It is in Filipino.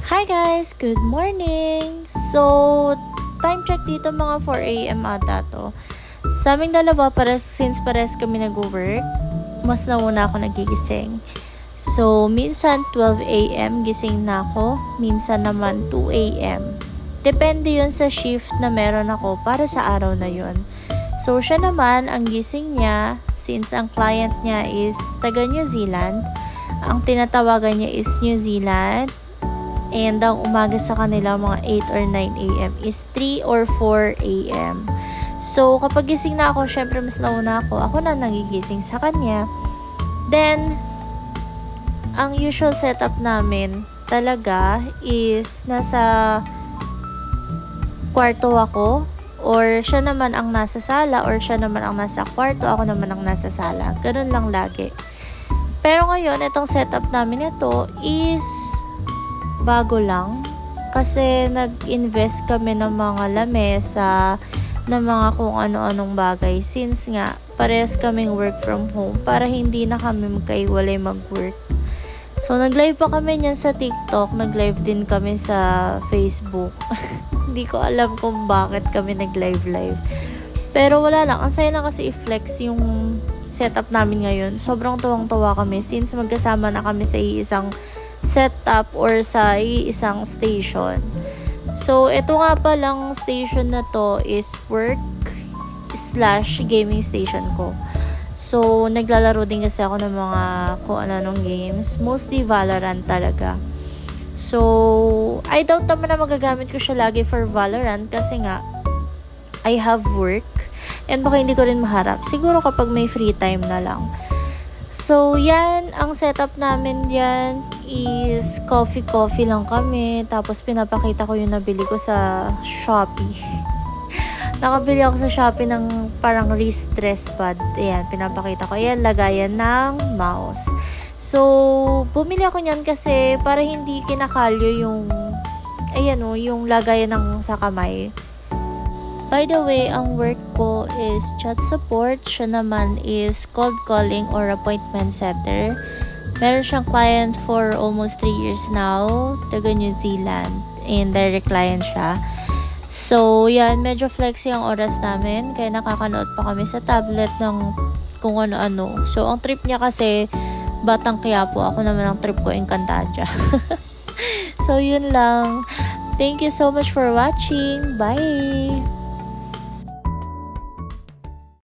Hi guys! Good morning! So, time check dito mga 4 AM ata to. Sa aming dalawa, since pares kami nag-work, mas nauna ako nagigising. So, minsan 12 AM gising na ako, minsan naman 2 AM. Depende yun sa shift na meron ako para sa araw na yun. So, siya naman, ang gising niya, since ang client niya is taga New Zealand, ang tinatawagan niya is New Zealand, and ang umaga sa kanila mga 8 or 9 AM is 3 or 4 AM. So, kapag gising na ako, syempre mas nauna ako na nagigising sa kanya. Then, ang usual setup namin talaga is nasa kwarto ako, or siya naman ang nasa sala, or siya naman ang nasa kwarto, ako naman ang nasa sala. Ganun lang lagi. Pero ngayon, itong setup namin ito is bago lang. Kasi nag-invest kami ng mga lamesa, ng mga kung ano-anong bagay. Since nga, parehas kaming work from home para hindi na kami magkaiwalay mag-work. So, nag-live pa kami niyan sa TikTok. Nag-live din kami sa Facebook. Hindi ko alam kung bakit kami nag-live. Pero wala lang. Ang saya lang kasi i-flex yung setup namin ngayon. Sobrang tuwang-tuwa kami since magkasama na kami sa iisang setup or sa iisang station. So, ito nga palang station na to is work/gaming station ko. So, naglalaro din kasi ako ng mga kung ano-anong games. Mostly Valorant talaga. So, I doubt naman na magagamit ko siya lagi for Valorant kasi nga, I have work. And baka hindi ko rin maharap. Siguro kapag may free time na lang. So, yan. Ang setup namin yan is coffee lang kami. Tapos, pinapakita ko yung nabili ko sa Shopee. Nakabili ako sa Shopee ng parang wrist dress pad. Ayan, pinapakita ko. Ayan, lagayan ng mouse. So, bumili ako niyan kasi para hindi kinakalyo yung, ayan o, yung lagayan ng sa kamay. By the way, ang work ko is chat support. Siya naman is cold calling or appointment setter. Meron siyang client for almost 3 years now. Taga New Zealand. And direct client siya. So, yan. Medyo flexi ang oras namin. Kaya nakakanood pa kami sa tablet ng kung ano-ano. So, ang trip niya kasi Batang Quiapo. Ako naman ang trip ko Encantadia. So, yun lang. Thank you so much for watching. Bye!